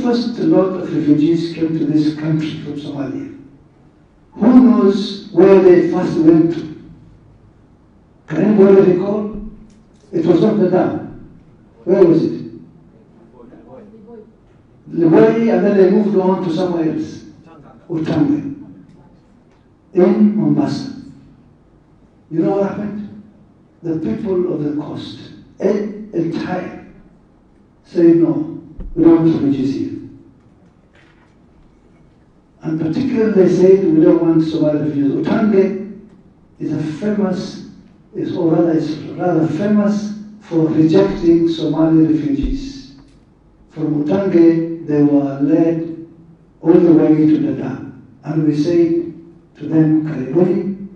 first lot of refugees came to this country from Somalia, who knows where they first went to? Can anybody recall? It was not the dam. Where was it? Liboy, and then they moved on to somewhere else. Utange. In Mombasa. You know what happened? The people of the coast, entire, said no, we don't want refugees here. And particularly they said we don't want Somali refugees. Utange is rather famous for rejecting Somali refugees. From Utange, they were led all the way to the dam. And we said to them, Karibuni,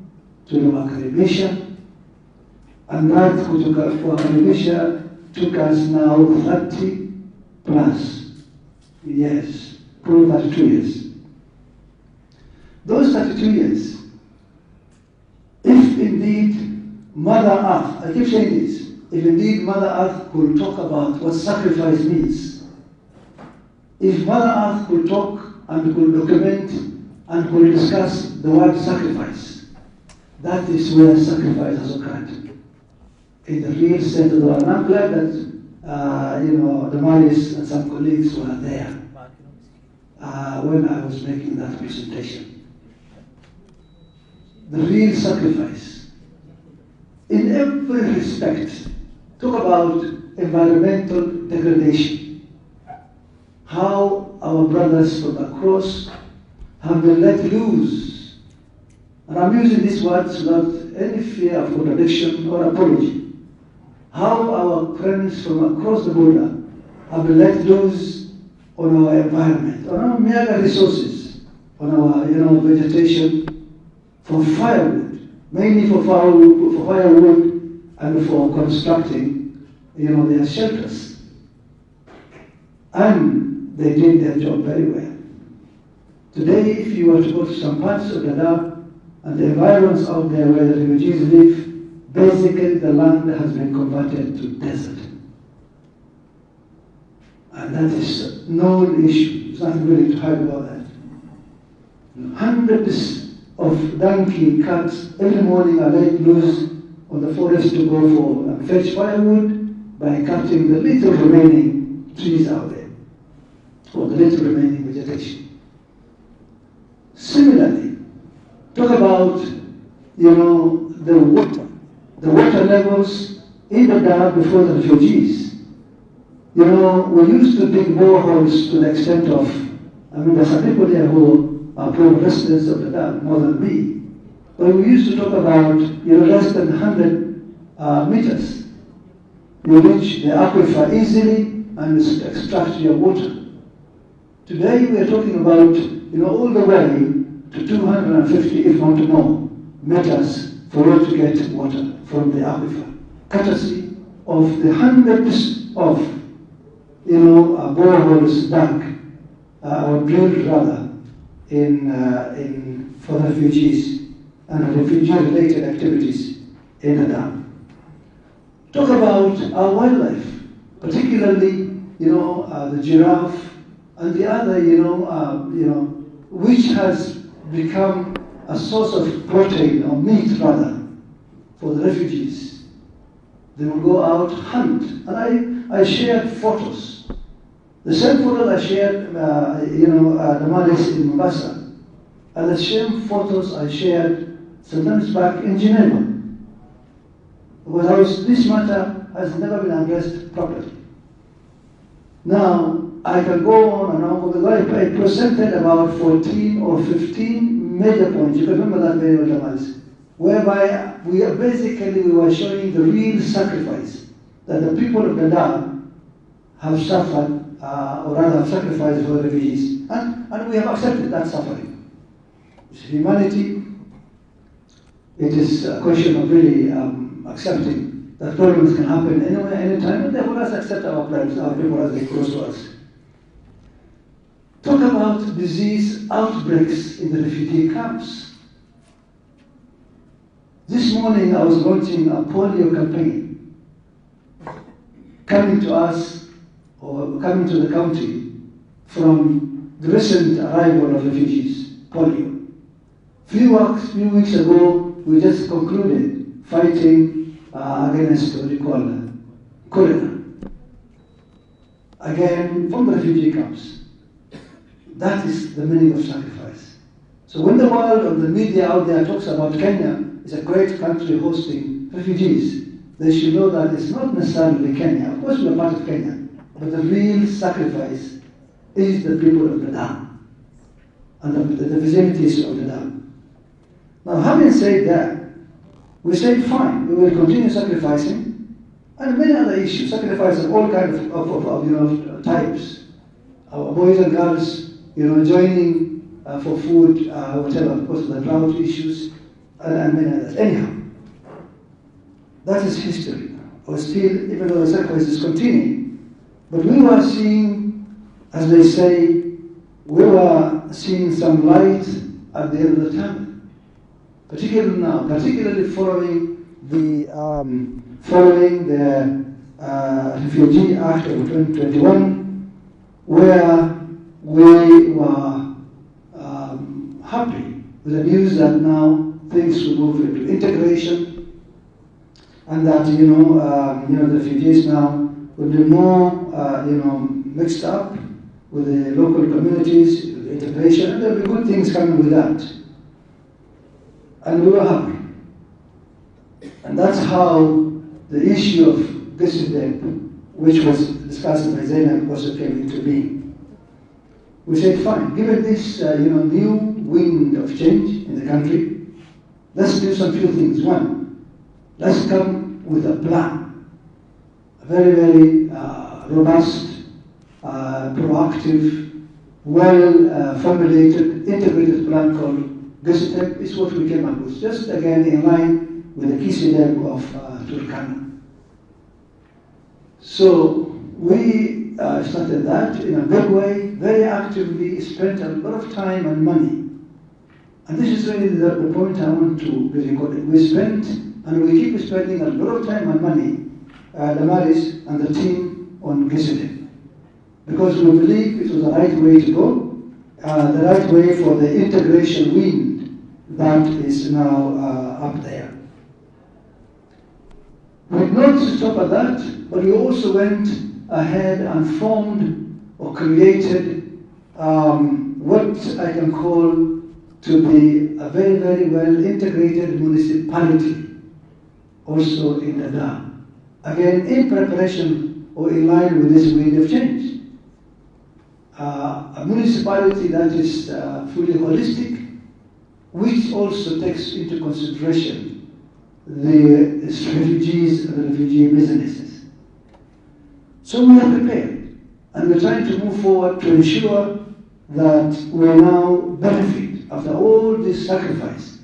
to Karibisha. And that Karibisha took us now 30 plus years, probably 32 years. Those 32 years, if indeed Mother Earth, I keep saying this, if indeed Mother Earth could talk about what sacrifice means, if Mother Earth could talk and could document and could discuss the word sacrifice, that is where sacrifice has occurred. In the real sense of the word. And I'm glad that the Malis and some colleagues were there when I was making that presentation. The real sacrifice, in every respect. Talk about environmental degradation. How our brothers from across have been let loose. And I'm using these words without any fear of contradiction or apology. How our friends from across the border have been let loose on our environment, on our mega resources, on our vegetation, for firewood, mainly for firewood and for constructing their shelters. And they did their job very well. Today, if you were to go to some parts of the Dadaab and the environments out there where the refugees live, basically the land has been converted to desert. And that is a known issue. There's nothing really to hide about that. Hundreds of donkey carts every morning are let loose on the forest to go for and fetch firewood by cutting the little remaining trees out there, or the little remaining vegetation. Similarly, talk about the water levels in the dam before the refugees. We used to dig boreholes to the extent of, there's some people there who are proud residents of the dam more than me. But we used to talk about less than 100 meters. You reach the aquifer easily and extract your water. Today we are talking about all the way to 250, if not more, meters for you to get water from the aquifer, courtesy of the hundreds of boreholes dug or drilled rather for the refugees and refugee-related activities in the dam. Talk about our wildlife, particularly the giraffe and the other which has become a source of protein or meat rather for the refugees. They will go out hunt, and I shared photos. The same photos I shared, the Malis in Mombasa, and the same photos I shared sometimes back in Geneva. Because this matter has never been addressed properly. Now, I can go on and on because I presented about 14 or 15 major points. You can remember that very well, Malis, whereby we were showing the real sacrifice that the people of the dam have suffered, or rather have sacrificed for the refugees. And we have accepted that suffering. It's humanity. It is a question of really accepting that problems can happen anywhere, anytime, and therefore let's accept our problems, our people as they close to us. Talk about disease outbreaks in the refugee camps. This morning I was launching a polio campaign coming to us, or coming to the county from the recent arrival of refugees, polio. Few weeks ago, we just concluded fighting against what we call cholera. Again, from the refugee camps. That is the meaning of sacrifice. So when the world or the media out there talks about Kenya is a great country hosting refugees, they should know that it's not necessarily Kenya. Of course, we're part of Kenya, but the real sacrifice is the people of the dam and the vicinities of the dam. Now, having said that, we say fine, we will continue sacrificing, and many other issues, sacrifice of all kinds of types. Our boys and girls, joining for food, whatever, of course, the drought issues, and many others. Anyhow, that is history. Or still, even though the sacrifice is continuing, but we were seeing, as they say, we were seeing some light at the end of the tunnel. Particularly now, particularly following the Refugee Act of 2021, where we were happy with the news that now things will move into integration, and that the refugees now will be more mixed up with the local communities, with the integration, and there will be good things coming with that. And we were happy. And that's how the issue of Garissa, which was discussed by Zainab, also came into being. We said, fine, given this new wind of change in the country, let's do some few things. One, let's come with a plan, a very, very robust, proactive, well-formulated, integrated plan called Garissa is what we came up with, just again in line with the KCDEM of Turkana. So we started that in a big way, very actively, spent a lot of time and money. And this is really the point I want to be recorded. We spent, and we keep spending a lot of time and money, Damaris and the team on Garissa, because we believe it was the right way to go, the right way for the integration wind that is now up there. We did not stop at that, but we also went ahead and formed or created what I can call to be a very, very well integrated municipality, also in the dam. Again, in preparation or in line with this wind of change. A municipality that is fully holistic, which also takes into consideration the refugees and the refugee businesses. So we are prepared, and we're trying to move forward to ensure that we now benefit after all this sacrifice.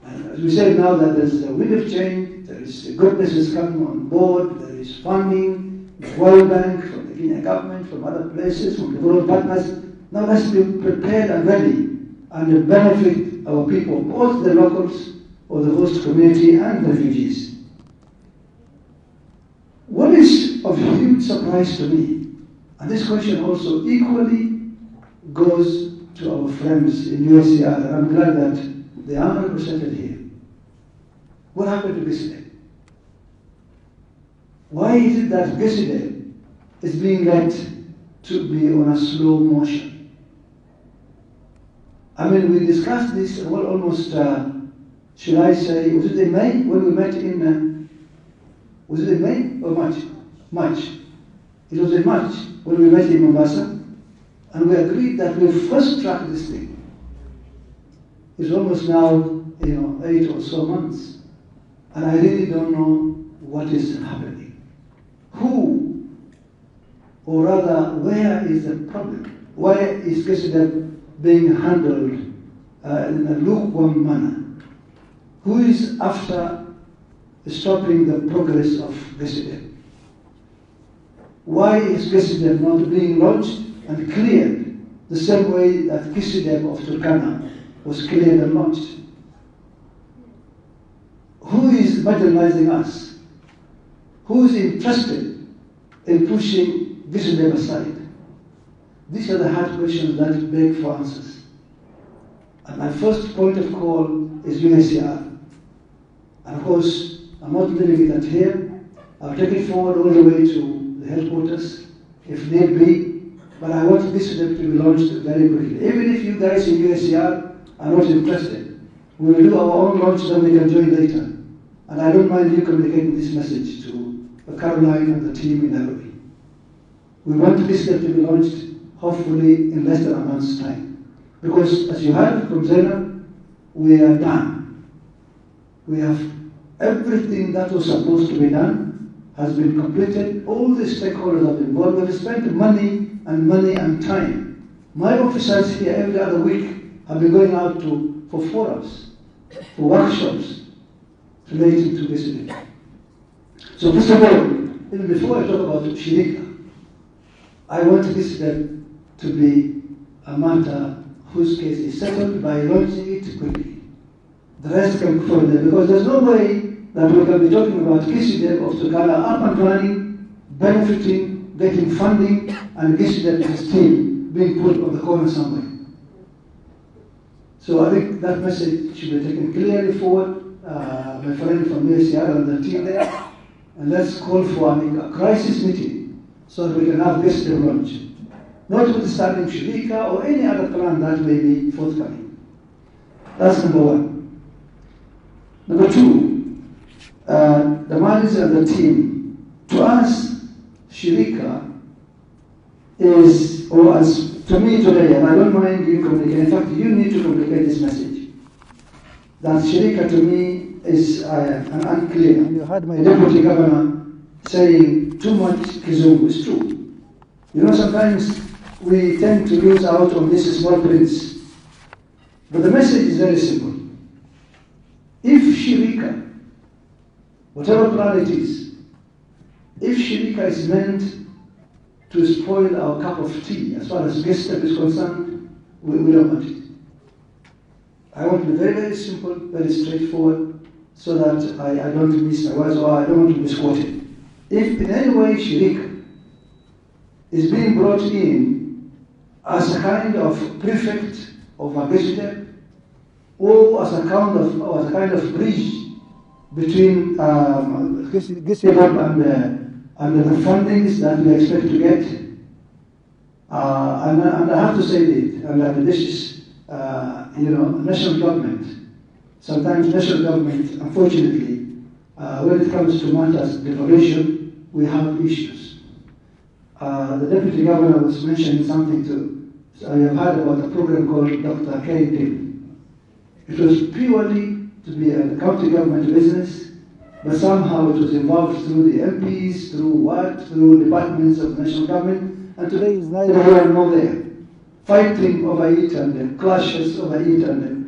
And as we said now that there's a wind of change, there is goodness is coming on board, there is funding, the World Bank, from the Kenyan government, from other places, from the world partners. Now let's be prepared and ready and benefit our people, both the locals or the host community and the refugees. What is of huge surprise to me, and this question also equally goes to our friends in USCR, and I'm glad that they are represented here. What happened to Garissa? Why is it that Garissa is being led to be on a slow motion? I mean, we discussed this almost, should I say, was it in May when we met in, was it in May or March? March. It was in March when we met in Mombasa, and we agreed that we first track this thing. It's almost now, 8 or so months, and I really don't know what is happening. Who, or rather, where is the problem? Why is Garissa being handled in a lukewarm manner? Who is after stopping the progress of Garissa? Why is Garissa not being launched and cleared the same way that KCDEM of Turkana was cleared and launched? Who is marginalizing us? Who is interested in pushing Garissa aside? These are the hard questions that beg for answers. And my first point of call is UNHCR. And of course, I'm not leaving it at here. I'll take it forward all the way to the headquarters, if need be. But I want this step to be launched very quickly. Even if you guys in UNHCR are not interested, we will do our own launch, then we can join later. And I don't mind you communicating this message to Caroline and the team in Nairobi. We want this step to be launched, hopefully in less than a month's time. Because as you heard from Zainab, we are done. We have everything that was supposed to be done has been completed. All the stakeholders have been involved. We've spent money and time. My officers here every other week have been going out for forums, for workshops relating to this. So first of all, even before I talk about Shirika, I want this to be a matter whose case is settled by launching it quickly. The rest can follow there, because there's no way that we can be talking about Gisidep of Turkana up and running, benefiting, getting funding, and Gisidep is still being put on the corner somewhere. So I think that message should be taken clearly forward. My friend from UNHCR and the team there, and let's call for a crisis meeting so that we can have this launch. Notwithstanding Shirika or any other plan that may be forthcoming. That's number one. Number two, the managers and the team. To us, Shirika is, or as to me today, and I don't mind you communicating, in fact, you need to communicate this message, that Shirika to me is an unclear. And you heard my deputy governor saying too much Kizungu is true. You know, sometimes we tend to lose out on this small prints. But the message is very simple. If Shirika, whatever plan it is, if Shirika is meant to spoil our cup of tea, as far as Gisidep is concerned, we don't want it. I want to be very, very simple, very straightforward, so that I don't miss my words or I don't want to misquote it. If in any way Shirika is being brought in as a kind of prefect of a Gisidep, or as a kind of bridge between Gisidep and the fundings that we expect to get, and I have to say it, and this is national government. Sometimes national government, unfortunately, when it comes to matters devolution, we have issues. The deputy governor was mentioning something too. So I have heard about a program called Dr. K. It was purely to be a county government business, but somehow it was involved through the MPs, through departments of national government, and today is neither here nor there. Fighting over it and clashes over it and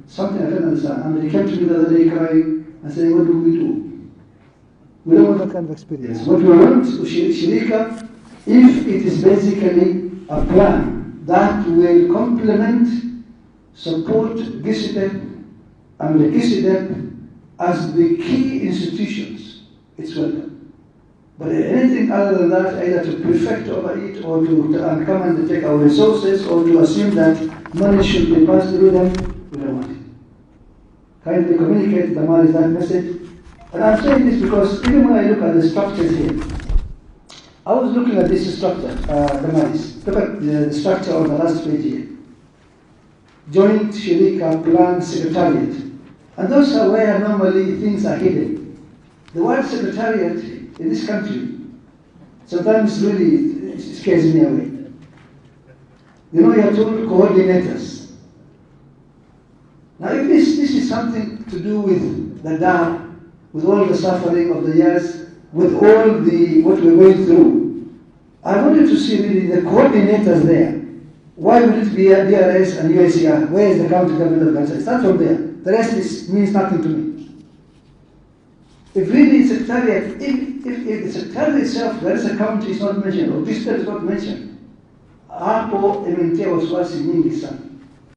something I can't understand. And they came to me the other day crying and saying, what do we do? We don't want that kind of experience. What we want to Shirika, if it is basically a plan that will complement, support Gisidep and the Gisidep as the key institutions, it's welcome. But anything other than that, either to prefect over it or to come and take our resources or to assume that money should be passed through them, we don't want it. Kindly communicate the Malis that message. And I'm saying this because even when I look at the structures here, I was looking at this structure, the Malis. Look at the structure on the last page here. Joint Shirika Plan Secretariat. And those are where normally things are hidden. The word secretariat in this country sometimes really scares me away. You know, you are told coordinators. Now, if this is something to do with the dam, with all the suffering of the years, with all what we're going through, I wanted to see really the coordinators there. Why would it be DRS and UNHCR? Where is the county government of Garissa? Start from there. The rest means nothing to me. If really secretariat, if the secretariat itself, Garissa County is not mentioned, or Gisidep is not mentioned, hapo imentia wasiwasi nyingi sana.